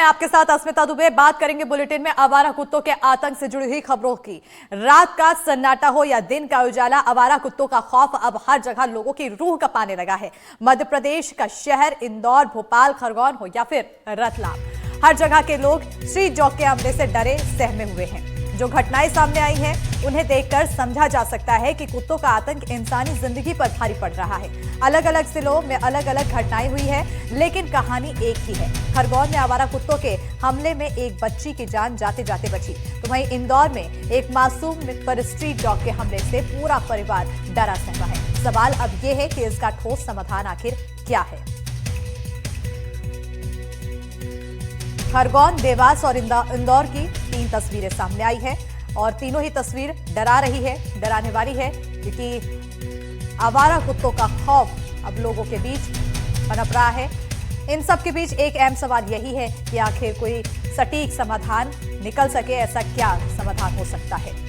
मैं आपके साथ अस्मिता दुबे। बात करेंगे बुलेटिन में आवारा कुत्तों के आतंक से जुड़ी हुई खबरों की। रात का सन्नाटा हो या दिन का उजाला, आवारा कुत्तों का खौफ अब हर जगह लोगों की रूह कांपने लगा है। मध्य प्रदेश का शहर इंदौर, भोपाल, खरगोन हो या फिर रतलाम, हर जगह के लोग स्ट्रीट डॉग के हमले से डरे सहमे हुए हैं। जो घटनाएं सामने आई हैं उन्हें देखकर समझा जा सकता है कि कुत्तों का आतंक इंसानी जिंदगी पर भारी पड़ रहा है। अलग अलग जिलों में अलग अलग घटनाएं हुई है, लेकिन कहानी एक ही है। खरगोन में आवारा कुत्तों के हमले में एक बच्ची की जान जाते जाते बची, तो वहीं इंदौर में एक मासूम पर स्ट्रीट डॉग के हमले से पूरा परिवार डरा सहमा है। सवाल अब यह है कि इसका ठोस समाधान आखिर क्या है। खरगोन, देवास और इंदौर की 3 तस्वीरें सामने आई है और तीनों ही तस्वीर डरा रही है, डराने वाली है, क्योंकि आवारा कुत्तों का खौफ अब लोगों के बीच पनप रहा है। इन सब के बीच एक अहम सवाल यही है कि आखिर कोई सटीक समाधान निकल सके। ऐसा क्या समाधान हो सकता है?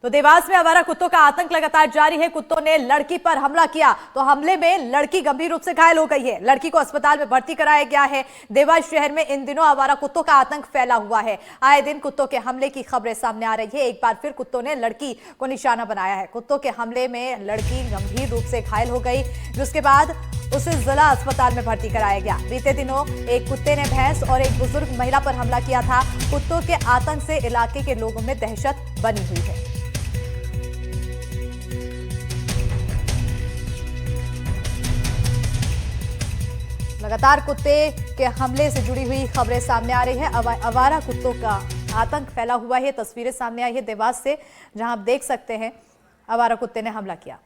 तो देवास में आवारा कुत्तों का आतंक लगातार जारी है। कुत्तों ने लड़की पर हमला किया, तो हमले में लड़की गंभीर रूप से घायल हो गई है। लड़की को अस्पताल में भर्ती कराया गया है। देवास शहर में इन दिनों आवारा कुत्तों का आतंक फैला हुआ है। आए दिन कुत्तों के हमले की खबरें सामने आ रही है। एक बार फिर कुत्तों ने लड़की को निशाना बनाया है। कुत्तों के हमले में लड़की गंभीर रूप से घायल हो गई, जिसके बाद उसे जिला अस्पताल में भर्ती कराया गया। बीते दिनों एक कुत्ते ने भैंस और एक बुजुर्ग महिला पर हमला किया था। कुत्तों के आतंक से इलाके के लोगों में दहशत बनी हुई है। लगातार कुत्ते के हमले से जुड़ी हुई खबरें सामने आ रही है। आवारा कुत्तों का आतंक फैला हुआ है। तस्वीरें सामने आई है देवास से, जहां आप देख सकते हैं आवारा कुत्ते ने हमला किया।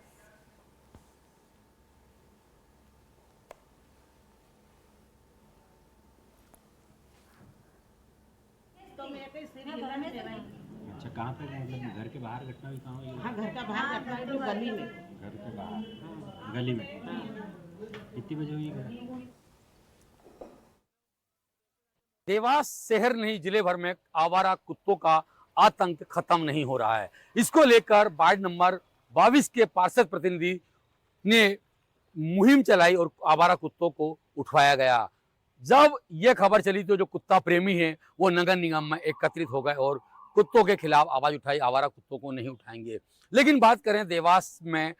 अच्छा, कहाँ पे मतलब घर के बाहर घटना हुई? कहाँ हुई? हाँ, घर का बाहर घटना हुई, तो गली में। घर के बाहर, गली में। कितनी बजे हुई घटना? देवास शहर नहीं, जिले भर में आवारा कुत्तों का आतंक खत्म नहीं हो रहा है। इसको लेकर वार्ड नंबर 22 के पार्षद प्रतिनिधि ने मुहिम चलाई और आवारा कुत्तों को उठवाया गया। जब यह खबर चली तो जो कुत्ता प्रेमी हैं वो नगर निगम में एकत्रित हो गए और कुत्तों के खिलाफ आवाज उठाई। आवारा कुत्तों को नहीं उठाएंगे। लेकिन बात करें देवास में,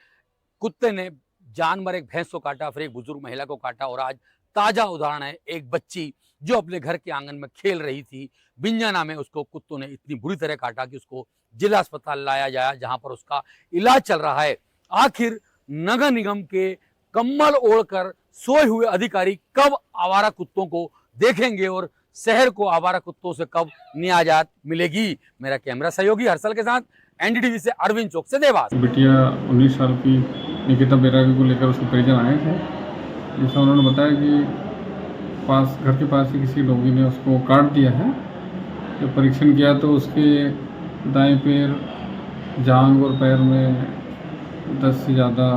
कुत्ते ने जानवर एक भैंस को काटा, फिर एक बुजुर्ग महिला को काटा और आज ताजा उदाहरण है एक बच्ची जो अपने घर के आंगन में खेल रही थी, बिंजाना में, उसको कुत्तों ने इतनी बुरी तरह काटा कि उसको जिला अस्पताल लाया जाया, जहां पर उसका इलाज चल रहा है। आखिर नगर निगम के कम्बल ओढ़कर सोए हुए अधिकारी कब आवारा कुत्तों को देखेंगे और शहर को आवारा कुत्तों से कब निजात मिलेगी? मेरा कैमरा सहयोगी हर्षल के साथ एनडीटीवी से अरविंद चौक से देवास। बिटिया 19 साल की निकिता बैरागी को लेकर उसके परिजन आए थे, जिसमें उन्होंने बताया कि घर के पास ही किसी डॉगी ने उसको काट दिया है। जब परीक्षण किया तो उसके दाएं पैर, जांघ और पैर में 10 से ज़्यादा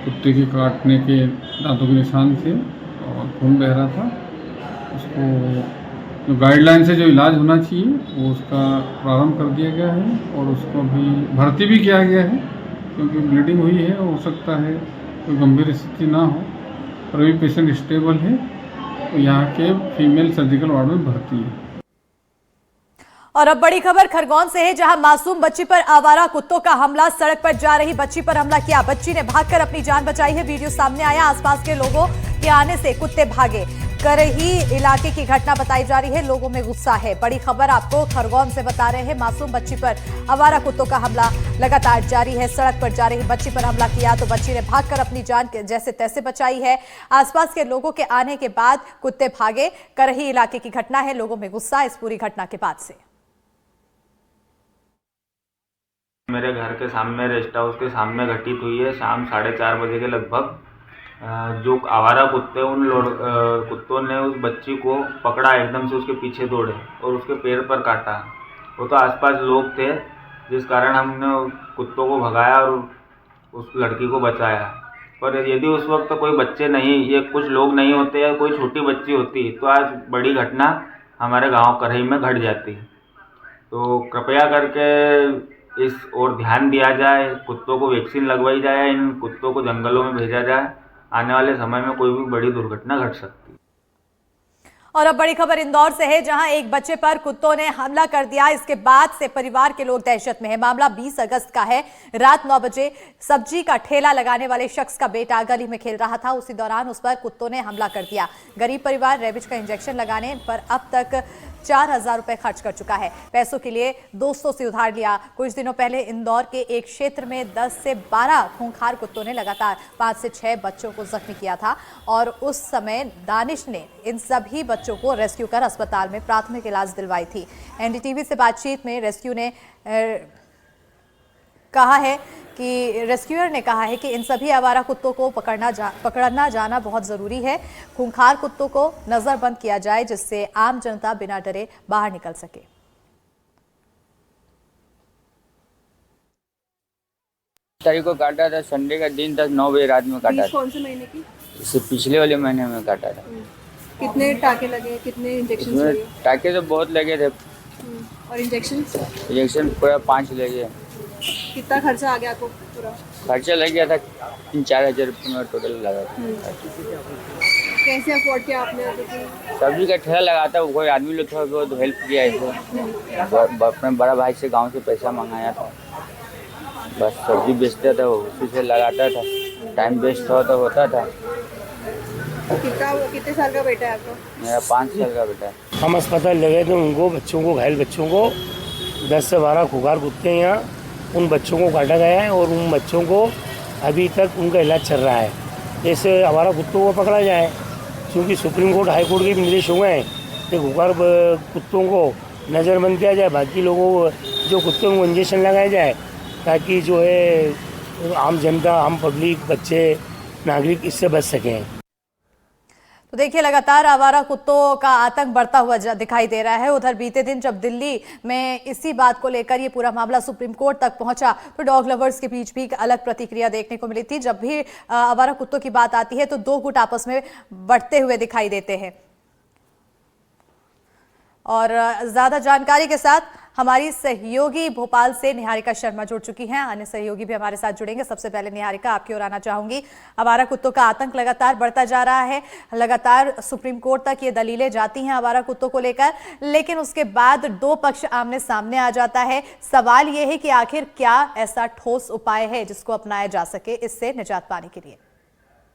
कुत्ते के काटने के दांतों के निशान थे और खून बह रहा था। उसको जो गाइडलाइन से जो इलाज होना चाहिए वो उसका प्रारंभ कर दिया गया है और उसको भी भर्ती भी किया गया है, क्योंकि ब्लीडिंग हुई है। हो सकता है कोई गंभीर स्थिति ना हो, और अभी पेशेंट स्टेबल है, तो यहाँ के फीमेल सर्जिकल वार्ड में भर्ती है। और अब बड़ी खबर खरगोन से है, जहां मासूम बच्ची पर आवारा कुत्तों का हमला। सड़क पर जा रही बच्ची पर हमला किया, बच्ची ने भागकर अपनी जान बचाई है। वीडियो सामने आया, आसपास के लोगों के आने से कुत्ते भागे। करही इलाके की घटना बताई जा रही है, लोगों में गुस्सा है। बड़ी खबर आपको खरगोन से बता रहे हैं, मासूम बच्ची पर आवारा कुत्तों का हमला लगातार जारी है। सड़क पर जा रही बच्ची पर हमला किया तो बच्ची ने भागकर अपनी जान जैसे तैसे बचाई है। आसपास के लोगों के आने के बाद कुत्ते भागे। करही इलाके की घटना है, लोगों में गुस्सा इस पूरी घटना के बाद से। मेरे घर के सामने, रेस्ट हाउस के सामने घटित हुई है। शाम 4:30 बजे के लगभग जो आवारा कुत्ते, उन कुत्तों ने उस बच्ची को पकड़ा, एकदम से उसके पीछे दौड़े और उसके पैर पर काटा। वो तो आसपास लोग थे, जिस कारण हमने कुत्तों को भगाया और उस लड़की को बचाया। पर यदि उस वक्त कोई बच्चे नहीं, ये कुछ लोग नहीं होते या कोई छोटी बच्ची होती, तो आज बड़ी घटना हमारे गांव करही में घट जाती। तो कृपया करके इस ओर ध्यान दिया जाए, कुत्तों को वैक्सीन लगवाई जाए, इन कुत्तों को जंगलों में भेजा जाए आने वाले समय में कोई भी बड़ी दुर्घटना घट सकती है। और अब बड़ी खबर इंदौर से है, जहां एक बच्चे पर कुत्तों ने हमला कर दिया। इसके बाद से परिवार के लोग दहशत में है। मामला 20 अगस्त का है। रात 9 बजे सब्जी का ठेला लगाने वाले शख्स का बेटा गली में खेल रहा था। उसी दौरान उस पर कुत्तों ने हमला कर दिया। गरीब परिवार रेबिज का इंजेक्शन लगाने पर अब तक 4000 रुपए खर्च कर चुका है। पैसों के लिए दोस्तों से उधार लिया। कुछ दिनों पहले इंदौर के एक क्षेत्र में 10 से 12 खूंखार कुत्तों ने लगातार 5 से 6 बच्चों को जख्मी किया था और उस समय दानिश ने इन सभी बच्चों को रेस्क्यू कर अस्पताल में प्राथमिक इलाज दिलवाई थी। एनडीटीवी से बातचीत में रेस्क्यू ने कहा है कि रेस्क्यूअर ने कहा है कि इन सभी आवारा कुत्तों को पकड़ना जाना बहुत जरूरी है। खूंखार कुत्तों को नजरबंद किया जाए जिससे आम जनता बिना डरे बाहर निकल सके। तारीख को काटा था, संडे का दिन था, 9 बजे रात में काटा था। कौन से महीने की? इससे पिछले वाले महीने में काटा था। कितने टाके लगे, कितने इंजेक्शन इसमें लगे? टाके तो बहुत लगे थे। और इंजेक्शन पूरा 5 लगे। कितना खर्चा आ गया आपको? पूरा खर्चा लग गया था 3-4 हज़ार रुपये में टोटल लगा था। कैसे अफोर्ड किया आपने? सब्जी का ठेला लगाता है, कोई आदमी लोग थोड़ा बहुत हेल्प किया इसको। अपने बड़ा भाई से गांव से पैसा मंगाया था, बस सब्जी बेचता था, उसी से लगाता था। टाइम वेस्ट होता था। कितने साल का बेटा है आपका? मेरा 5 साल का बेटा है। हम अस्पताल ले गए थे उनको, बच्चों को, घायल बच्चों को। 10 से 12 खुगार कुत्ते हैं यहाँ, उन बच्चों को काटा गया है और उन बच्चों को अभी तक उनका इलाज चल रहा है। जैसे आवारा कुत्तों को पकड़ा जाए, क्योंकि सुप्रीम कोर्ट, हाई कोर्ट के भी निर्देश हुए हैं कि खुगार कुत्तों को नज़रबंद किया जाए, बाकी लोगों को जो कुत्तों को इंजेक्शन लगाया जाए, ताकि जो है आम जनता, आम पब्लिक, बच्चे, नागरिक इससे बच सकें। तो देखिए, लगातार आवारा कुत्तों का आतंक बढ़ता हुआ दिखाई दे रहा है। उधर बीते दिन जब दिल्ली में इसी बात को लेकर ये पूरा मामला सुप्रीम कोर्ट तक पहुंचा तो डॉग लवर्स के बीच भी एक अलग प्रतिक्रिया देखने को मिली थी। जब भी आवारा कुत्तों की बात आती है तो दो गुट आपस में बढ़ते हुए दिखाई देते हैं। और ज्यादा जानकारी के साथ हमारी सहयोगी भोपाल से निहारिका शर्मा जुड़ चुकी हैं। अन्य सहयोगी भी हमारे साथ जुड़ेंगे। सबसे पहले निहारिका, आपकी ओर आना चाहूंगी। आवारा कुत्तों का आतंक लगातार बढ़ता जा रहा है। लगातार सुप्रीम कोर्ट तक ये दलीलें जाती हैं आवारा कुत्तों को लेकर, लेकिन उसके बाद दो पक्ष आमने सामने आ जाता है। सवाल ये है कि आखिर क्या ऐसा ठोस उपाय है जिसको अपनाया जा सके इससे निजात पाने के लिए?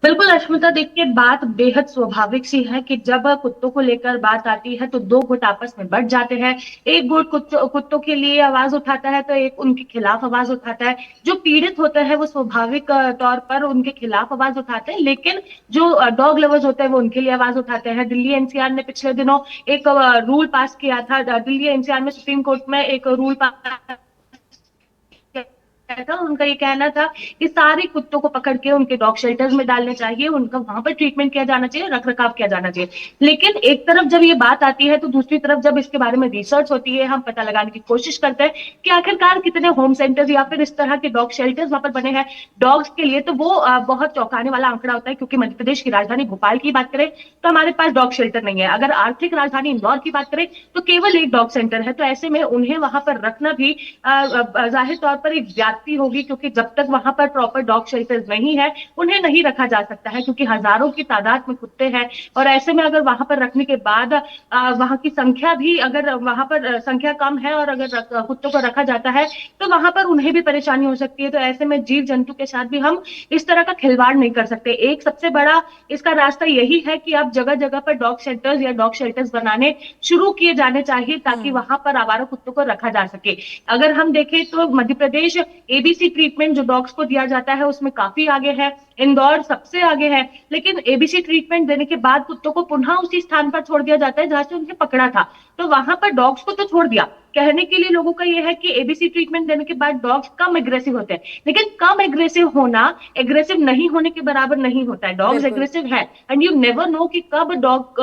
बिल्कुल अश्मिता, देखिए बात बेहद स्वाभाविक सी है कि जब कुत्तों को लेकर बात आती है तो दो गुट आपस में बढ़ जाते हैं। एक गुट कुत्तों के लिए आवाज उठाता है तो एक उनके खिलाफ आवाज उठाता है। जो पीड़ित होते हैं वो स्वाभाविक तौर पर उनके खिलाफ आवाज उठाते हैं, लेकिन जो डॉग लवर्स होते हैं वो उनके लिए आवाज उठाते हैं। दिल्ली एनसीआर ने पिछले दिनों एक रूल पास किया था। दिल्ली एनसीआर में सुप्रीम कोर्ट में एक रूल पास था। उनका ये कहना था कि सारे कुत्तों को पकड़ के उनके डॉग शेल्टर्स में डालने चाहिए, उनका वहां पर ट्रीटमेंट किया जाना चाहिए, रख रखाव किया जाना चाहिए। लेकिन एक तरफ जब ये बात आती है तो दूसरी तरफ जब इसके बारे में रिसर्च होती है, हम पता लगाने की कोशिश करते हैं कि आखिरकार कितने होम सेंटर्स या फिर इस तरह के डॉग शेल्टर्स वहां पर बने हैं डॉग्स के लिए, तो वो बहुत चौंकाने वाला आंकड़ा होता है। क्योंकि मध्य प्रदेश की राजधानी भोपाल की बात करें तो हमारे पास डॉग शेल्टर नहीं है। अगर आर्थिक राजधानी इंदौर की बात करें तो केवल एक डॉग सेंटर है। तो ऐसे में उन्हें वहां पर रखना भी जाहिर तौर पर एक ज्यादती होगी, क्योंकि जब तक वहां पर प्रॉपर डॉग शेल्टर्स नहीं है उन्हें नहीं रखा जा सकता है, क्योंकि हजारों की तादाद में कुत्ते हैं। और ऐसे में अगर वहां पर रखने के बाद वहां की संख्या भी, अगर वहां पर संख्या कम है और अगर कुत्तों को रखा जाता है तो वहां पर उन्हें भी परेशानी हो सकती है। तो ऐसे में जीव जंतु के साथ भी हम इस तरह का खिलवाड़ नहीं कर सकते। एक सबसे बड़ा इसका रास्ता यही है कि अब जगह जगह पर डॉग सेंटर्स या डॉग शेल्टर्स बनाने शुरू किए जाने चाहिए, ताकि वहां पर आवारा कुत्तों को रखा जा सके। अगर हम देखें तो मध्य प्रदेश एबीसी ट्रीटमेंट जो डॉग्स को दिया जाता है उसमें काफी आगे है, इंदौर सबसे आगे है। लेकिन एबीसी ट्रीटमेंट देने के बाद कुत्तों को पुनः उसी स्थान पर छोड़ दिया जाता है जहां से उन्हें पकड़ा था। तो वहां पर डॉग्स को तो छोड़ दिया। कहने के लिए लोगों का यह है कि एबीसी ट्रीटमेंट देने के बाद डॉग्स कम एग्रेसिव होते हैं, लेकिन कम एग्रेसिव होना एग्रेसिव नहीं होने के बराबर नहीं होता है। डॉग्स एग्रेसिव है एंड यू नेवर नो कि कब डॉग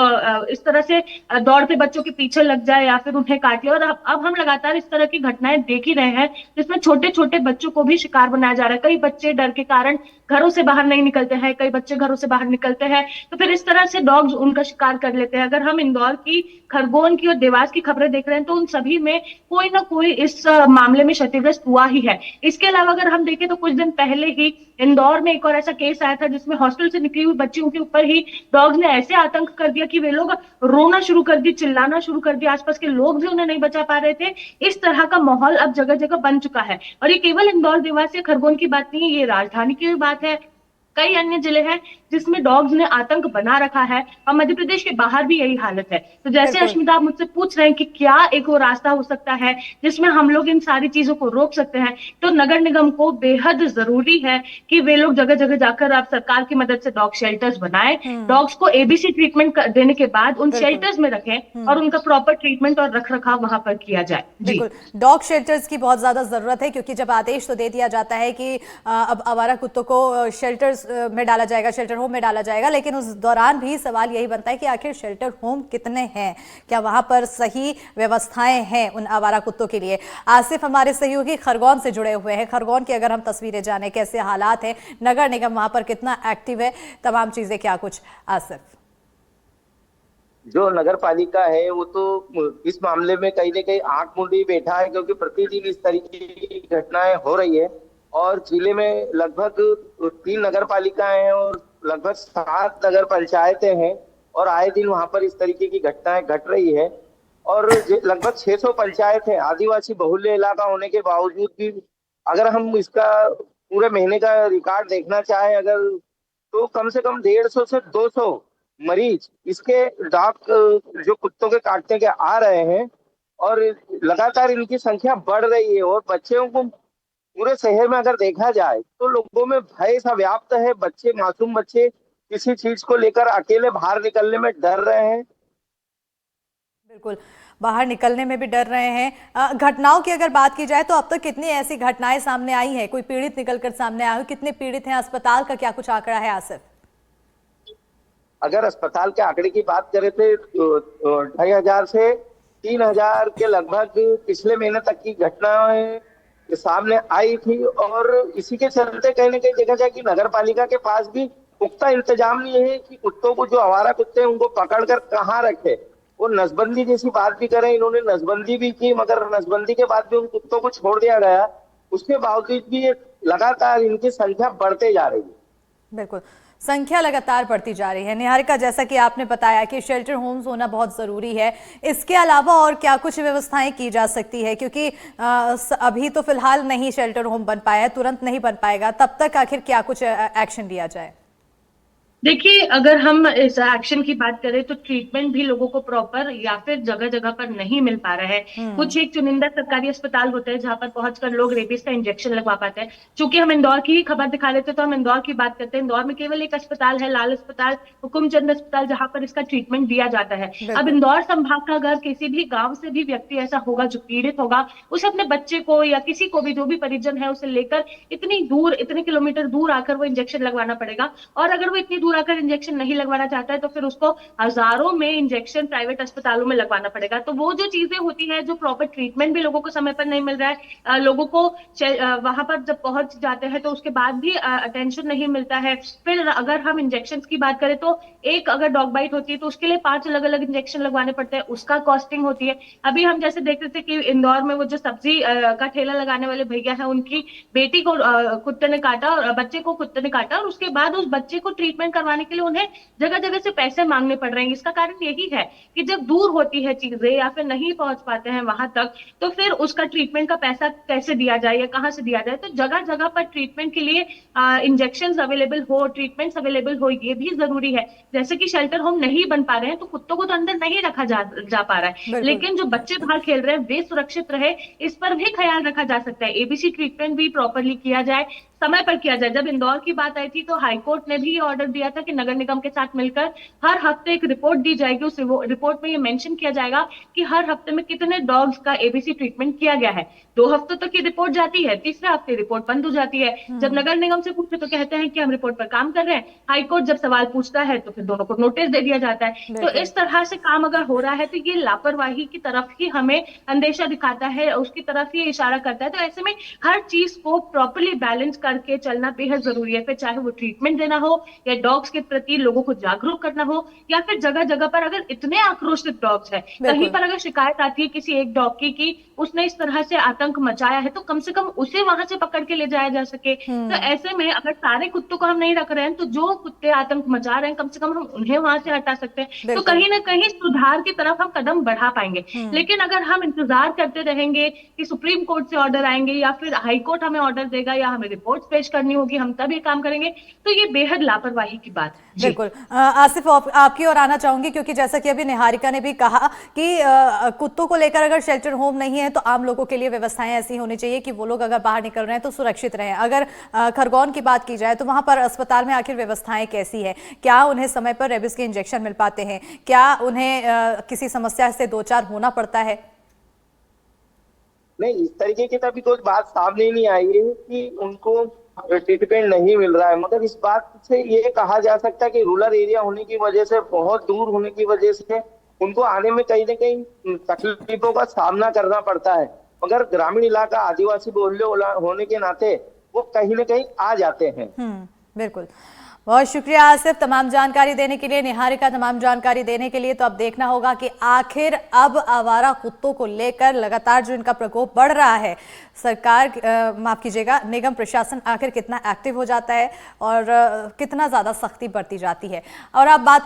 इस तरह से दौड़ते बच्चों के पीछे लग जाए या फिर उन्हें काट ले। और अब हम लगातार इस तरह की घटनाएं देख ही रहे हैं जिसमें छोटे छोटे बच्चों को भी शिकार बनाया जा रहा है। कई बच्चे डर के कारण घरों से बाहर नहीं निकलते हैं, कई बच्चे घरों से बाहर निकलते हैं तो फिर इस तरह से डॉग्स उनका शिकार कर लेते हैं। अगर हम इंदौर की, खरगोन की और देवास की खबरें देख रहे हैं तो उन सभी में कोई ना कोई इस मामले में क्षतिग्रस्त हुआ ही है। इसके अलावा अगर हम देखें तो कुछ दिन पहले ही इंदौर में एक और ऐसा केस आया था जिसमें हॉस्टल से निकली हुई बच्चियों के ऊपर ही डॉग्स ने ऐसे आतंक कर दिया कि वे लोग रोना शुरू कर दिए, चिल्लाना शुरू कर दिया, आसपास के लोग भी उन्हें नहीं बचा पा रहे थे। इस तरह का माहौल अब जगह जगह बन चुका है और ये केवल इंदौर, देवास या खरगोन की बात नहीं है, ये राजधानी की भी बात है। कई अन्य जिले हैं जिसमें डॉग्स ने आतंक बना रखा है और मध्य प्रदेश के बाहर भी यही हालत है। तो जैसे बिल्कुल। अश्मिता आप मुझसे पूछ रहे हैं कि क्या एक वो रास्ता हो सकता है जिसमें हम लोग इन सारी चीजों को रोक सकते हैं, तो नगर निगम को बेहद जरूरी है कि वे लोग जगह जगह जाकर आप सरकार की मदद से डॉग शेल्टर्स बनाए, डॉग्स को एबीसी ट्रीटमेंट देने के बाद उन बिल्कुल। शेल्टर्स में रखें और उनका प्रॉपर ट्रीटमेंट और रख रखाव वहां पर किया जाए। जी बिल्कुल, डॉग शेल्टर्स की बहुत ज्यादा जरूरत है क्योंकि जब आदेश तो दे दिया जाता है कि अब आवारा कुत्तों को शेल्टर्स में डाला जाएगा, शेल्टर होम में डाला जाएगा, लेकिन उस दौरान भी सवाल यही बनता है कि आखिर शेल्टर होम कितने हैं, क्या वहां पर सही व्यवस्थाएं हैं उन आवारा कुत्तों के लिए। आसिफ हमारे सहयोगी खरगोन से जुड़े हुए हैं, खरगोन की अगर हम तस्वीरें जाने कैसे हालात हैं, नगर निगम वहां पर कितना एक्टिव है, तमाम चीजें क्या कुछ। आसिफ, जो नगर पालिका है वो तो इस मामले में कहीं न कहीं आंख मूंदी बैठा है, क्योंकि प्रतिदिन इस तरीके की घटनाएं हो रही है और जिले में लगभग 3 नगर पालिकाएं हैं और लगभग 7 नगर पंचायतें हैं और आए दिन वहां पर इस तरीके की घटनाएं घट रही है और लगभग 600 पंचायत है। आदिवासी बहुल्य इलाका होने के बावजूद भी अगर हम इसका पूरे महीने का रिकॉर्ड देखना चाहें अगर, तो कम से कम 150 से 200 मरीज इसके डॉग जो कुत्तों के काटने के आ रहे हैं और लगातार इनकी संख्या बढ़ रही है और बच्चों को पूरे शहर में अगर देखा जाए तो लोगों में भय सा व्याप्त है। बच्चे, मासूम बच्चे किसी चीज को लेकर अकेले बाहर निकलने में डर रहे हैं। बिल्कुल, बाहर निकलने में भी डर रहे हैं। घटनाओं की अगर बात की जाए तो अब तक कितनी ऐसी घटनाएं सामने आई हैं, कोई पीड़ित निकलकर सामने आया हो, कितने पीड़ित हैं, अस्पताल का क्या कुछ आंकड़ा है आसिफ? अगर अस्पताल के आंकड़े की बात करें तो 2500 से 3000 के लगभग पिछले महीने तक की घटनाएं सामने आई थी और इसी के चलते कहीं ना कहीं देखा जाए कि नगर पालिका के पास भी पुख्ता इंतजाम नहीं है कि कुत्तों को, जो आवारा कुत्ते हैं उनको पकड़कर कहाँ रखे। वो नसबंदी जैसी बात भी करें, इन्होंने नसबंदी भी की मगर नसबंदी के बाद भी उन कुत्तों को छोड़ दिया गया, उसके बावजूद भी लगातार इनकी संख्या बढ़ते जा रही है। बिल्कुल, संख्या लगातार बढ़ती जा रही है। निहारिका, जैसा कि आपने बताया कि शेल्टर होम्स होना बहुत ज़रूरी है, इसके अलावा और क्या कुछ व्यवस्थाएं की जा सकती है, क्योंकि अभी तो फिलहाल नहीं शेल्टर होम बन पाया है, तुरंत नहीं बन पाएगा, तब तक आखिर क्या कुछ एक्शन लिया जाए? देखिए, अगर हम इस एक्शन की बात करें तो ट्रीटमेंट भी लोगों को प्रॉपर या फिर जगह जगह पर नहीं मिल पा रहा है। कुछ एक चुनिंदा सरकारी अस्पताल होते हैं जहां पर पहुंचकर लोग रेबीज का इंजेक्शन लगवा पाते हैं। चूंकि हम इंदौर की ही खबर दिखा लेते तो हम इंदौर की बात करते हैं। इंदौर में केवल एक अस्पताल है, लाल अस्पताल, हुकुमचंद अस्पताल, जहां पर इसका ट्रीटमेंट दिया जाता है। अब इंदौर संभाग का अगर किसी भी गाँव से भी व्यक्ति ऐसा होगा जो पीड़ित होगा, उसे अपने बच्चे को या किसी को भी, जो भी परिजन है, उसे लेकर इतनी दूर, इतने किलोमीटर दूर आकर वो इंजेक्शन लगवाना पड़ेगा। और अगर वो इतनी दूर आकर इंजेक्शन नहीं लगवाना चाहता है तो फिर उसको हजारों में इंजेक्शन प्राइवेट अस्पतालों में लगवाना पड़ेगा। तो वो जो चीजें होती है, जो प्रॉपर ट्रीटमेंट भी लोगों को समय पर नहीं मिल रहा है, लोगों को वहां पर जब पहुंच जाते हैं तो उसके बाद भी अटेंशन नहीं मिलता है। फिर अगर हम इंजेक्शन की बात करें तो एक अगर डॉग बाइट होती है तो उसके लिए 5 अलग अलग इंजेक्शन लगवाने पड़ते हैं, उसका कॉस्टिंग होती है। अभी हम जैसे देख रहे थे कि इंदौर में वो जो सब्जी का ठेला लगाने वाले भैया है, उनकी बेटी को कुत्ते ने काटा और बच्चे को कुत्ते ने काटा और उसके बाद उस बच्चे को ट्रीटमेंट करवाने के लिए उन्हें जगह जगह से पैसे मांगने पड़ रहे हैं। इसका कारण यही है कि जब दूर होती है चीजें या फिर नहीं पहुंच पाते हैं वहां तक, तो फिर उसका ट्रीटमेंट का पैसा कैसे दिया जाए या कहां से दिया जाए। तो जगह जगह पर ट्रीटमेंट के लिए इंजेक्शन अवेलेबल हो, ट्रीटमेंट अवेलेबल हो, ये भी जरूरी है। जैसे कि शेल्टर होम नहीं बन पा रहे हैं तो कुत्तों को तो अंदर नहीं रखा जा पा रहा है, लेकिन जो बच्चे बाहर खेल रहे हैं वे सुरक्षित रहे, इस पर भी ख्याल रखा जा सकता है। एबीसी ट्रीटमेंट भी प्रॉपरली किया जाए, समय पर किया जाए। जब इंदौर की बात आई थी तो हाईकोर्ट ने भी ऑर्डर दिया था कि नगर निगम के साथ मिलकर हर हफ्ते एक रिपोर्ट दी जाएगी। उस रिपोर्ट में ये मेंशन किया जाएगा कि हर हफ्ते में कितने डॉग्स का एबीसी ट्रीटमेंट किया गया है। 2 हफ्तों तक की रिपोर्ट जाती है, तीसरे हफ्ते रिपोर्ट बंद हो जाती है। जब नगर निगम से पूछते तो कहते हैं कि हम रिपोर्ट पर काम कर रहे हैं। हाईकोर्ट जब सवाल पूछता है तो फिर दोनों को नोटिस दे दिया जाता है। तो इस तरह से काम अगर हो रहा है तो ये लापरवाही की तरफ ही हमें अंदेशा दिखाता है, उसकी तरफ ही इशारा करता है। तो ऐसे में हर चीज को प्रॉपरली बैलेंस कर करके चलना बेहद जरूरी है। फिर चाहे वो ट्रीटमेंट देना हो या डॉग्स के प्रति लोगों को जागरूक करना हो, या फिर जगह जगह पर अगर इतने आक्रोशित डॉग्स है, कहीं पर अगर शिकायत आती है किसी एक डॉग की कि उसने इस तरह से आतंक मचाया है, तो कम से कम उसे वहां से पकड़ के ले जाया जा सके। तो ऐसे में अगर सारे कुत्तों को हम नहीं रख रहे हैं, तो जो कुत्ते आतंक मचा रहे हैं कम से कम हम उन्हें वहां से हटा सकते हैं। तो कहीं ना कहीं सुधार की तरफ हम कदम बढ़ा पाएंगे। लेकिन अगर हम इंतजार करते रहेंगे कि सुप्रीम कोर्ट से ऑर्डर आएंगे या फिर हाई कोर्ट हमें ऑर्डर देगा या हमें रिपोर्ट पेश करनी होगी, हम तब ये काम करेंगे, तो ये बेहद लापरवाही की बात है। बिल्कुल। आसिफ, आपकी ओर आना चाहूंगी, क्योंकि जैसा कि अभी निहारिका ने भी कहा कि कुत्तों को लेकर अगर शेल्टर होम नहीं है तो आम लोगों के लिए व्यवस्थाएं ऐसी होनी चाहिए कि वो लोग अगर बाहर निकल रहे हैं तो सुरक्षित रहें। अगर खरगोन की बात की जाए तो वहां पर अस्पताल में आखिर व्यवस्थाएं कैसी है? क्या उन्हें समय पर रेबीज के इंजेक्शन मिल पाते हैं? क्या उन्हें किसी समस्या से दो चार होना पड़ता है? नहीं, इस तरीके की तो अभी कोई बात सामने नहीं आई है कि उनको ट्रीटमेंट नहीं मिल रहा है, मगर इस बात से ये कहा जा सकता है कि रूरल एरिया होने की वजह से, बहुत दूर होने की वजह से उनको आने में कहीं ना कहीं तकलीफों का सामना करना पड़ता है। मगर ग्रामीण इलाका, आदिवासी बोले होने के नाते वो कहीं ना कहीं आ जाते हैं। बिल्कुल। बहुत शुक्रिया आसिफ तमाम जानकारी देने के लिए, निहारिका तमाम जानकारी देने के लिए। तो अब देखना होगा कि आखिर अब आवारा कुत्तों को लेकर लगातार जो इनका प्रकोप बढ़ रहा है, सरकार माफ कीजिएगा निगम प्रशासन आखिर कितना एक्टिव हो जाता है और कितना ज्यादा सख्ती बरती जाती है। और अब बात